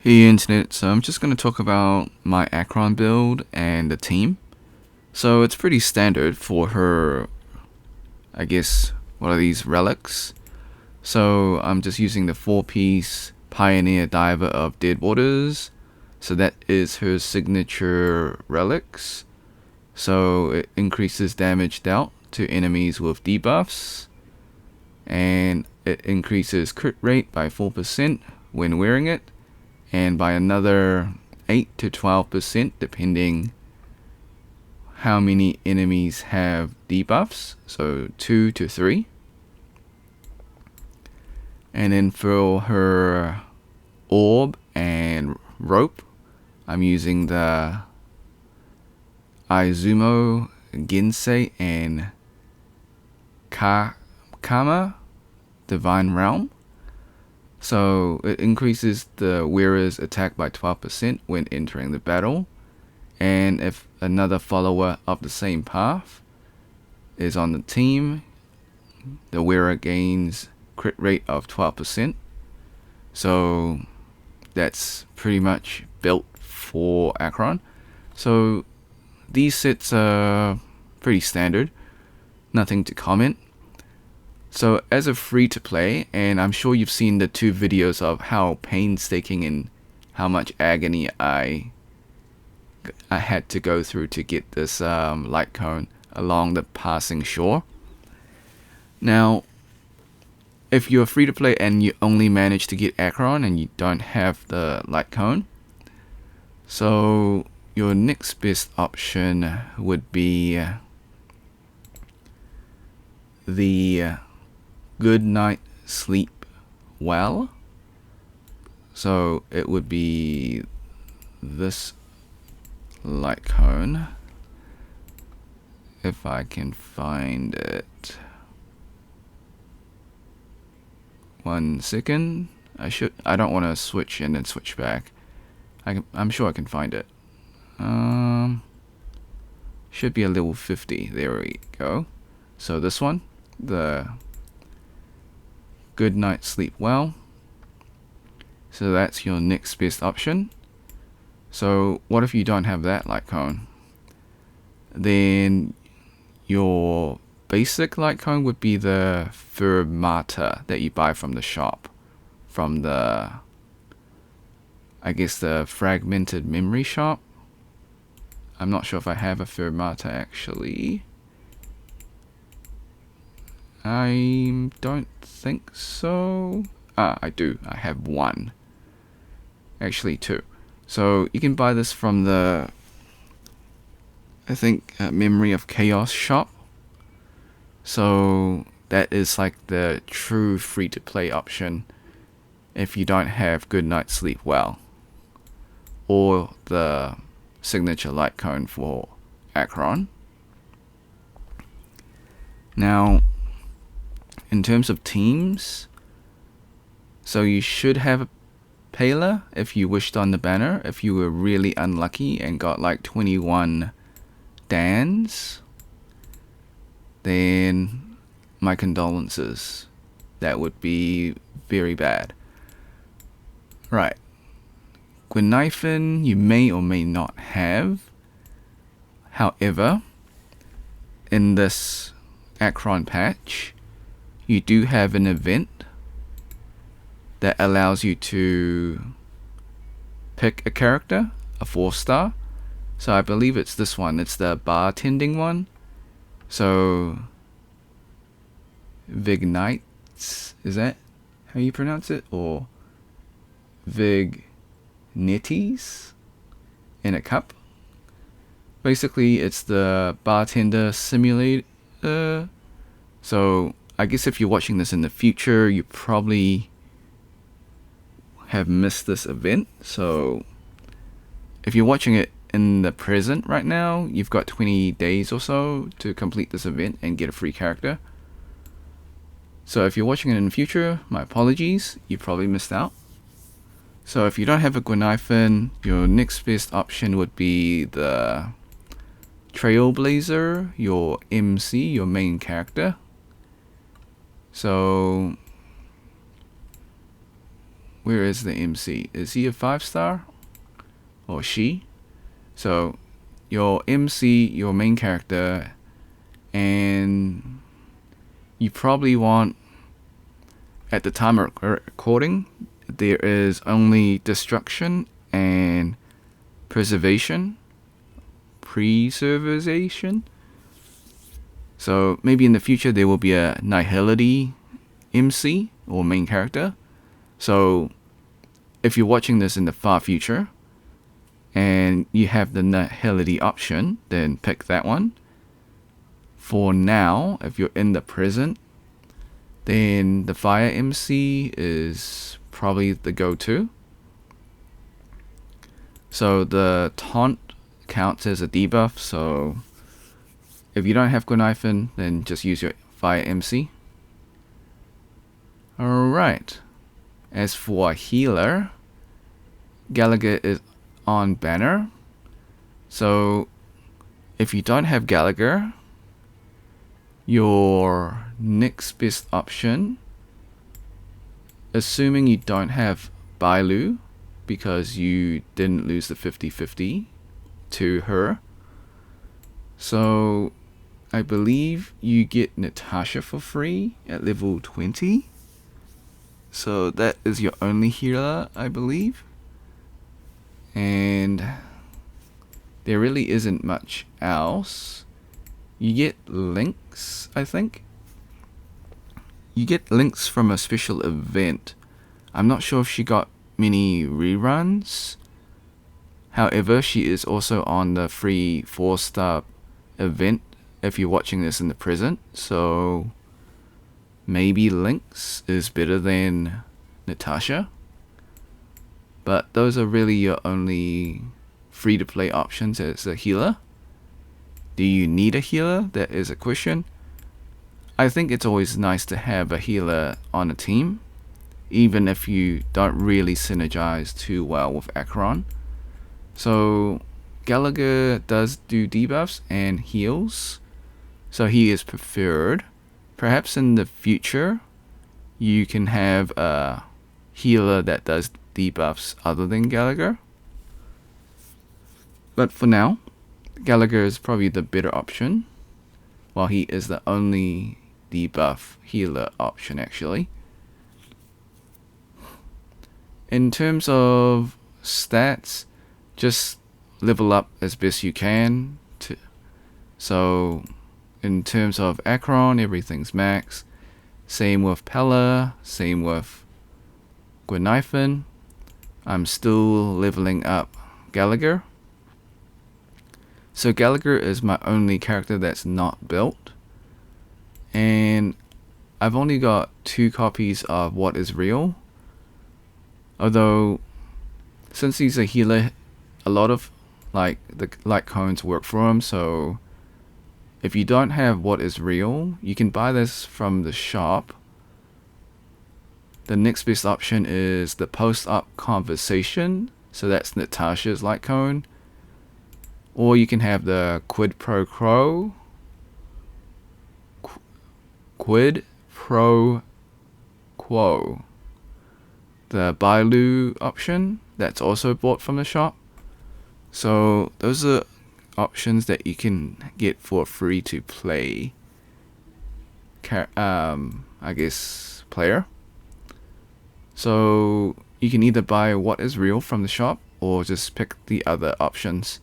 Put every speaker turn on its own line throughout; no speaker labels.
Hey internet, so I'm just going to talk about my Acheron build and the team. So it's pretty standard for her, I guess, what are these relics? So I'm just using the 4-piece Pioneer Diver of Dead Waters. So that is her signature relics. So it increases damage dealt to enemies with debuffs. And it increases crit rate by 4% when wearing it. And by another 8 to 12% depending how many enemies have debuffs, so 2 to 3. And then for her orb and rope, I'm using the Izumo, Ginsei, and Kama, Divine Realm. So it increases the wearer's attack by 12% when entering the battle. And if another follower of the same path is on the team, the wearer gains crit rate of 12%. So that's pretty much built for Acheron. So these sets are pretty standard, nothing to comment. So as a free to play, and I'm sure you've seen the 2 videos of how painstaking and how much agony I had to go through to get this light cone along the passing shore. Now, if you're free to play and you only manage to get Acheron and you don't have the light cone, so your next best option would be the Good Night Sleep Well. So it would be this light cone, if I can find it. 1 second. I don't want to switch and then switch back. I'm sure I can find it. Should be a level 50. There we go. So this one, the Good Night Sleep Well. So that's your next best option. So what if you don't have that light cone? Then your basic light cone would be the Fermata that you buy from the shop, from the, I guess, the Fragmented Memory shop. I'm not sure if I have a Fermata actually. I don't think so. I do. I have 1. Actually 2. So you can buy this from the, I think, Memory of Chaos shop. So that is like the true free-to-play option if you don't have Good Night Sleep Well, or the signature light cone for Acheron. Now, in terms of teams, so you should have a Pela if you wished on the banner, if you were really unlucky and got like 21 Dans, then my condolences. That would be very bad. Right. Gwynifen you may or may not have. However, in this Acheron patch, you do have an event that allows you to pick a character, a 4-star. So I believe it's this one. It's the bartending one. So Vignites, is that how you pronounce it? Or Vignettes in a cup. Basically, it's the bartender simulator. So I guess if you're watching this in the future, you probably have missed this event. So if you're watching it in the present right now, you've got 20 days or so to complete this event and get a free character. So if you're watching it in the future, my apologies, you probably missed out. So if you don't have a Gwynifen, your next best option would be the Trailblazer, your MC, your main character. So where is the MC? Is he a 5-star? Or she? So your MC, your main character, and you probably want, at the time of recording, there is only destruction and preservation. So maybe in the future there will be a nihility MC or main character. So if you're watching this in the far future and you have the nihility option, then pick that one. For now, if you're in the present, then the fire MC is probably the go-to. So the taunt counts as a debuff, so if you don't have Gwynifen, then just use your fire MC. Alright, as for a healer, Gallagher is on banner. So if you don't have Gallagher, your next best option, assuming you don't have Bailu, because you didn't lose the 50-50 to her, so I believe you get Natasha for free at level 20. So that is your only healer, I believe. And there really isn't much else. You get links, I think. You get links from a special event. I'm not sure if she got many reruns. However, she is also on the free 4-star event if you're watching this in the present. So maybe Lynx is better than Natasha. But those are really your only free-to-play options as a healer. Do you need a healer? That is a question. I think it's always nice to have a healer on a team, even if you don't really synergize too well with Acheron. So Gallagher does do debuffs and heals, so he is preferred. Perhaps in the future you can have a healer that does debuffs other than Gallagher. But for now, Gallagher is probably the better option, while he is the only debuff healer option actually. In terms of stats, just level up as best you can. So in terms of Acheron, everything's max. Same with Pella, same with Gwynifen. I'm still leveling up Gallagher. So Gallagher is my only character that's not built. And I've only got 2 copies of What Is Real. Although, since he's a healer, a lot of the light cones work for him. So if you don't have What Is Real, you can buy this from the shop. The next best option is the post-op conversation. So that's Natasha's light cone. Or you can have the Quid Pro Quo. The Bailu option that's also bought from the shop. So those are options that you can get for free to play I guess player. So you can either buy What Is Real from the shop or just pick the other options.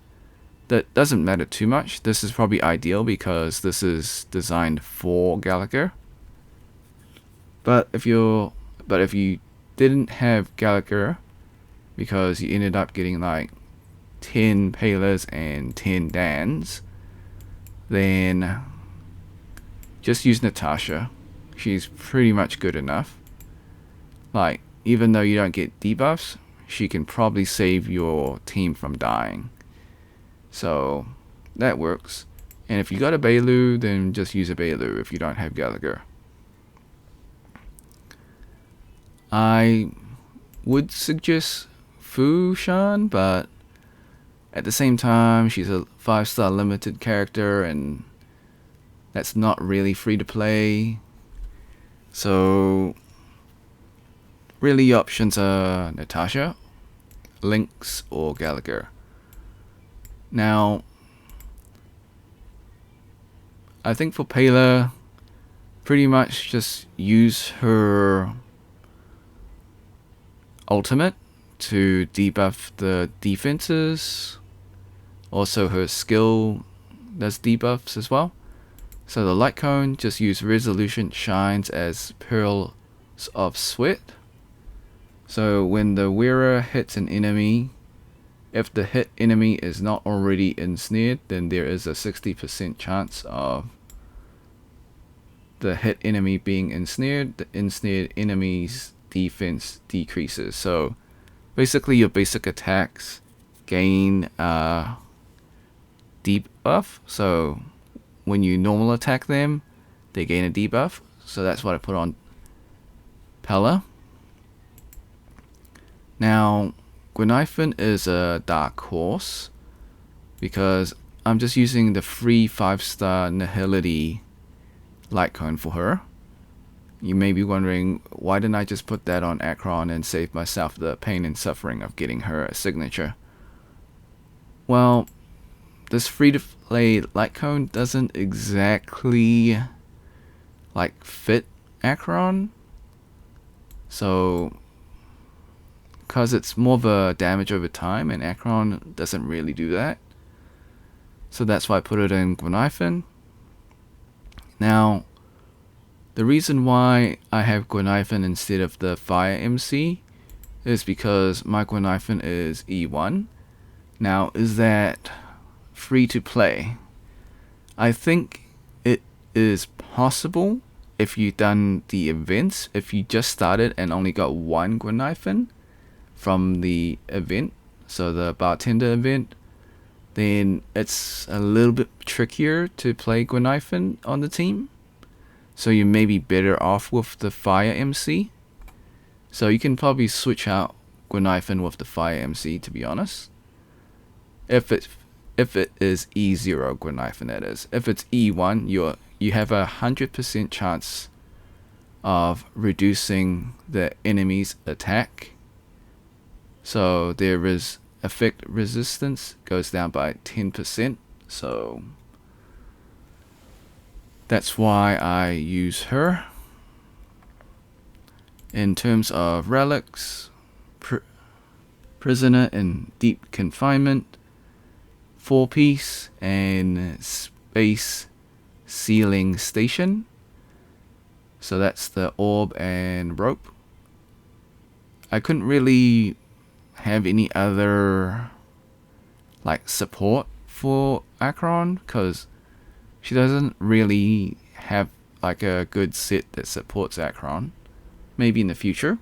That doesn't matter too much. This is probably ideal because this is designed for Gallagher. But if you didn't have Gallagher because you ended up getting like 10 Palas and 10 Dans, then just use Natasha. She's pretty much good enough. Like, even though you don't get debuffs, she can probably save your team from dying. So that works. And if you got a Bailu, then just use a Bailu if you don't have Gallagher. I would suggest Fu Shan, but at the same time, she's a 5-star limited character, and that's not really free to play. So really options are Natasha, Lynx, or Gallagher. Now, I think for Pela, pretty much just use her ultimate to debuff the defenses. Also her skill does debuffs as well. So the light cone, just use resolution shines as pearls of sweat. So when the wearer hits an enemy, if the hit enemy is not already ensnared, then there is a 60% chance of the hit enemy being ensnared. The ensnared enemy's defense decreases. So basically your basic attacks gain debuff. So when you normal attack them, they gain a debuff. So that's what I put on Pela. Now, Gwenhyfen is a dark horse because I'm just using the free 5-star Nihility light cone for her. You may be wondering, why didn't I just put that on Acheron and save myself the pain and suffering of getting her a signature? Well, this free-to-play light cone doesn't exactly like fit Acheron. So, because it's more of a damage over time, and Acheron doesn't really do that. So that's why I put it in Gwenhyfen. Now, the reason why I have Gwenhyfen instead of the Fire MC is because my Gwenhyfen is E1. Now, is that free to play? I think it is possible if you've done the events. If you just started and only got one Gwenhyfen from the event, so the bartender event, then it's a little bit trickier to play Gwenhyfen on the team. So you may be better off with the Fire MC. So you can probably switch out Gwenhyfen with the Fire MC, to be honest. If it is E0 Gwenhyfen, that is. If it's E1, you have 100% chance of reducing the enemy's attack. So there is effect resistance goes down by 10%. So that's why I use her. In terms of relics, prisoner in deep confinement, 4-piece, and space sealing station. So that's the orb and rope. I couldn't really have any other like support for Acheron because she doesn't really have like a good set that supports Acheron. Maybe in the future.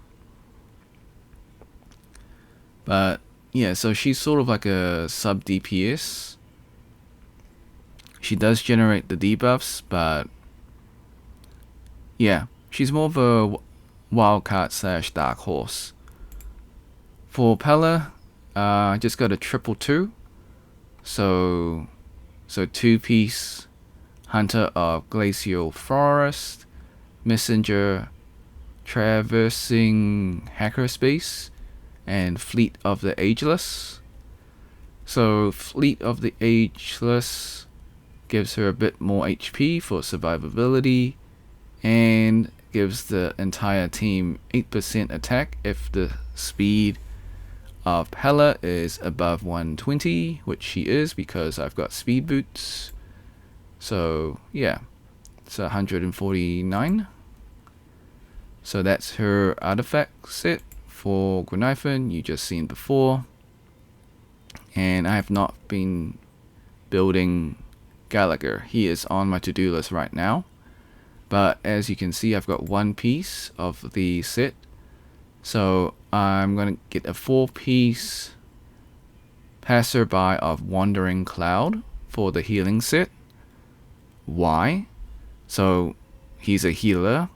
But yeah, so she's sort of like a sub DPS. She does generate the debuffs, but yeah, she's more of a wildcard / dark horse. For Pela, I just got a 222. So 2-piece Hunter of Glacial Forest, Messenger, Traversing Hackerspace, and Fleet of the Ageless. So Fleet of the Ageless gives her a bit more HP for survivability and gives the entire team 8% attack if the speed of Pela is above 120, which she is because I've got speed boots. So yeah, it's 149. So that's her artifact set for Gwenhyfen, you just seen before. And I have not been building Gallagher. He is on my to-do list right now. But as you can see, I've got one piece of the set. So I'm going to get a 4-piece Passerby of Wandering Cloud for the healing set. Why? So he's a healer.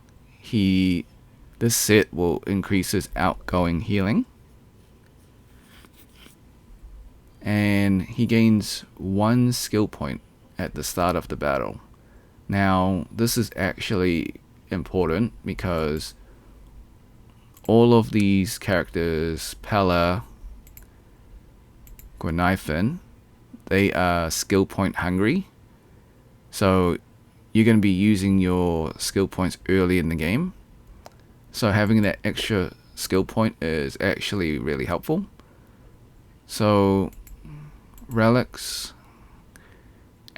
This set will increase his outgoing healing. And he gains 1 skill point at the start of the battle. Now, this is actually important because all of these characters, Pella, Gwenithan, they are skill point hungry. So you're going to be using your skill points early in the game. So having that extra skill point is actually really helpful. So relics,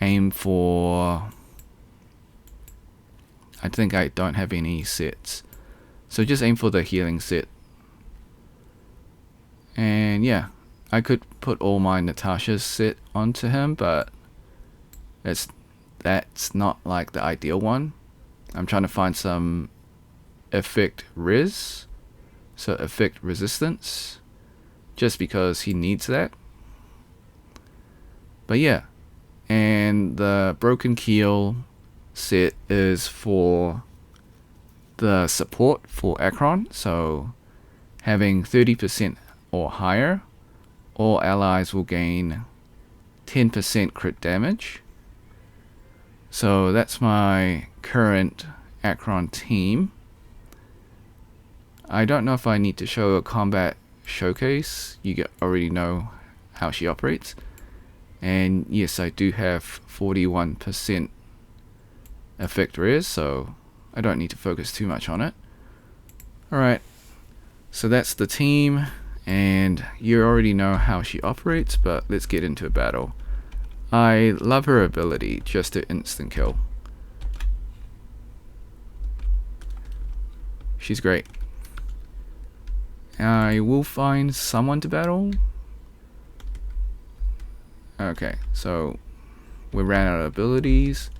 aim for, I think I don't have any sets, so just aim for the healing set. And yeah, I could put all my Natasha's set onto him, but that's not like the ideal one. I'm trying to find some effect res, so effect resistance, just because he needs that. But yeah, and the broken keel set is for the support for Acheron, so having 30% or higher, all allies will gain 10% crit damage. So that's my current Acheron team. I don't know if I need to show a combat showcase. You already know how she operates. And yes, I do have 41% effect res, so I don't need to focus too much on it. Alright, so that's the team, and you already know how she operates, but let's get into a battle. I love her ability, just to instant kill. She's great. I will find someone to battle. Okay, so we ran out of abilities,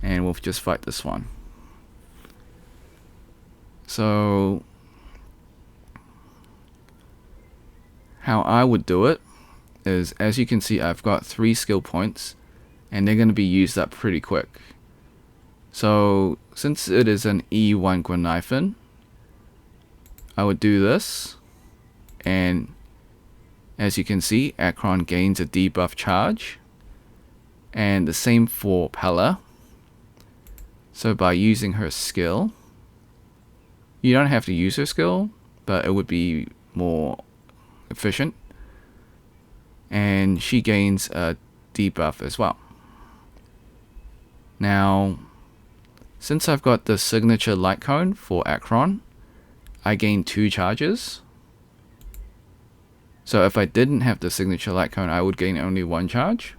and we'll just fight this one. So how I would do it is, as you can see, I've got 3 skill points, and they're going to be used up pretty quick. So since it is an E1 Gwenithan, I would do this, and as you can see, Acheron gains a debuff charge, and the same for Pella. So by using her skill, you don't have to use her skill, but it would be more efficient, and she gains a debuff as well. Now, since I've got the signature light cone for Acheron, I gain 2 charges. So if I didn't have the signature light cone, I would gain only 1 charge.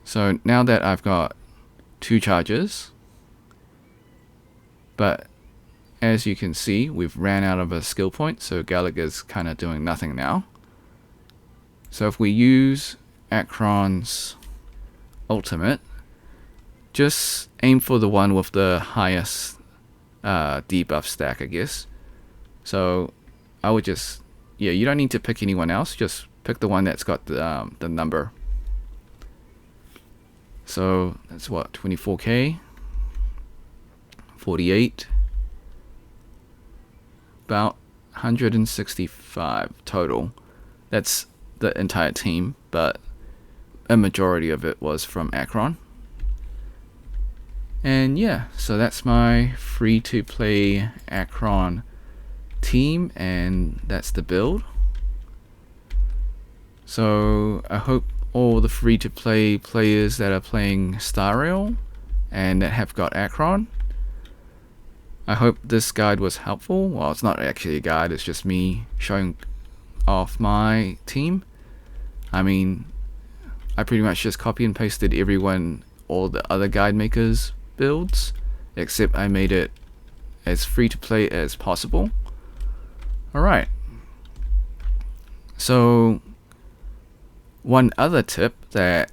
So now that I've got 2 charges, but as you can see, we've ran out of a skill point, so Gallagher's kind of doing nothing now. So if we use Acheron's ultimate, just aim for the one with the highest debuff stack, I guess. So I would just, yeah, you don't need to pick anyone else, just pick the one that's got the number. So that's what, 24k, 48, about 165 total. That's the entire team, but a majority of it was from Acheron. And yeah, so that's my free to play Acheron team, and that's the build. So I hope all the free to play players that are playing Star Rail and that have got Acheron, I hope this guide was helpful. Well, it's not actually a guide, it's just me showing off my team. I mean, I pretty much just copy and pasted all the other guide makers builds, except I made it as free to play as possible. Alright, so one other tip that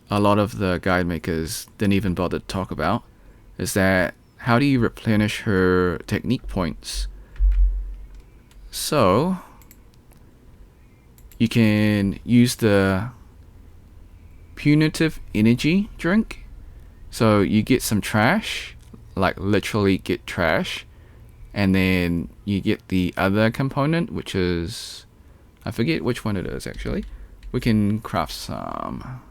a lot of the guide makers didn't even bother to talk about is that how do you replenish her technique points? So you can use the punitive energy drink. So you get some trash, like literally get trash, and then you get the other component, which is, I forget which one it is actually. We can craft some.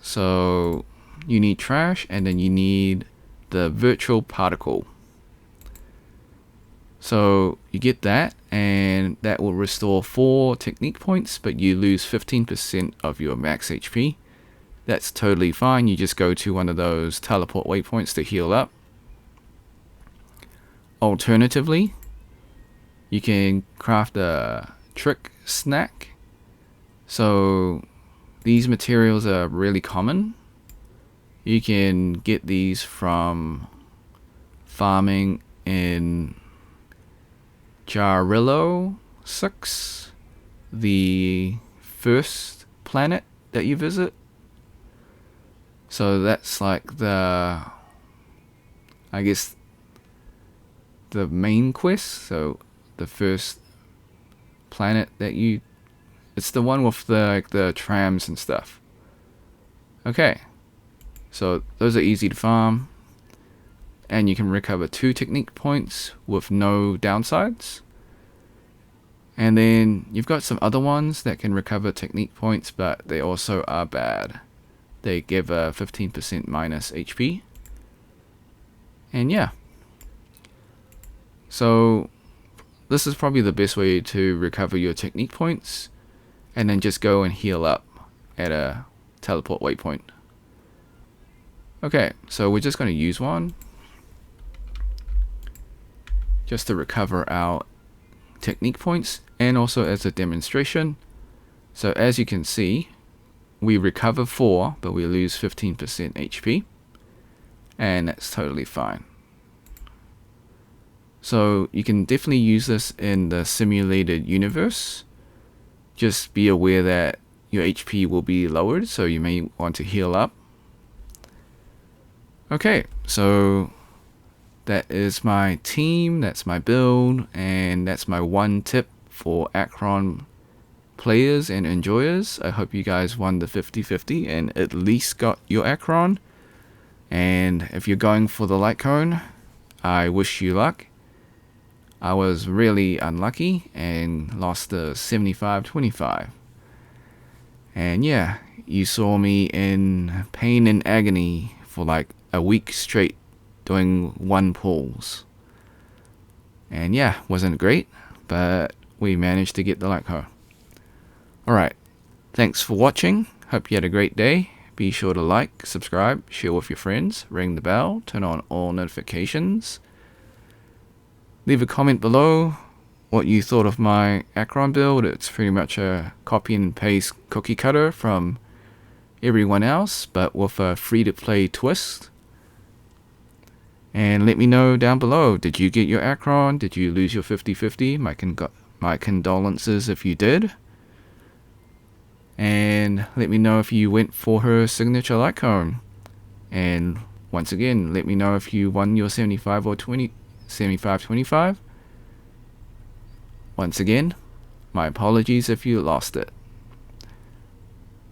So you need trash, and then you need the virtual particle. So you get that, and that will restore 4 technique points, but you lose 15% of your max HP. That's totally fine. You just go to one of those teleport waypoints to heal up. Alternatively, you can craft a trick snack. So these materials are really common. You can get these from farming in Jarillo 6, the first planet that you visit. So that's like the, I guess, the main quest. So the first planet that you, it's the one with the trams and stuff. Okay, so those are easy to farm, and you can recover 2 technique points with no downsides. And then you've got some other ones that can recover technique points, but they also are bad. They give a 15% minus HP. And yeah, so this is probably the best way to recover your technique points, and then just go and heal up at a teleport waypoint. Okay, so we're just going to use one just to recover our technique points, and also as a demonstration. So as you can see, we recover 4, but we lose 15% HP, and that's totally fine. So you can definitely use this in the simulated universe. Just be aware that your HP will be lowered, so you may want to heal up. Okay, so that is my team, that's my build, and that's my one tip for Acheron players and enjoyers. I hope you guys won the 50-50 and at least got your Acheron. And if you're going for the light cone, I wish you luck. I was really unlucky and lost the 75-25. And yeah, you saw me in pain and agony for like a week straight doing 1 pulls. And yeah, wasn't great, but we managed to get the light cone. Alright, thanks for watching. Hope you had a great day. Be sure to like, subscribe, share with your friends, ring the bell, turn on all notifications. Leave a comment below what you thought of my Acheron build. It's pretty much a copy and paste cookie cutter from everyone else, but with a free-to-play twist. And let me know down below, did you get your Acheron? Did you lose your 50-50? My condolences if you did. And let me know if you went for her signature light cone. And once again, let me know if you won your 75-25. Once again, my apologies if you lost it.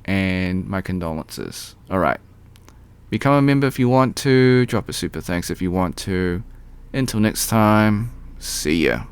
And my condolences. Alright. Become a member if you want to. Drop a super thanks if you want to. Until next time, see ya.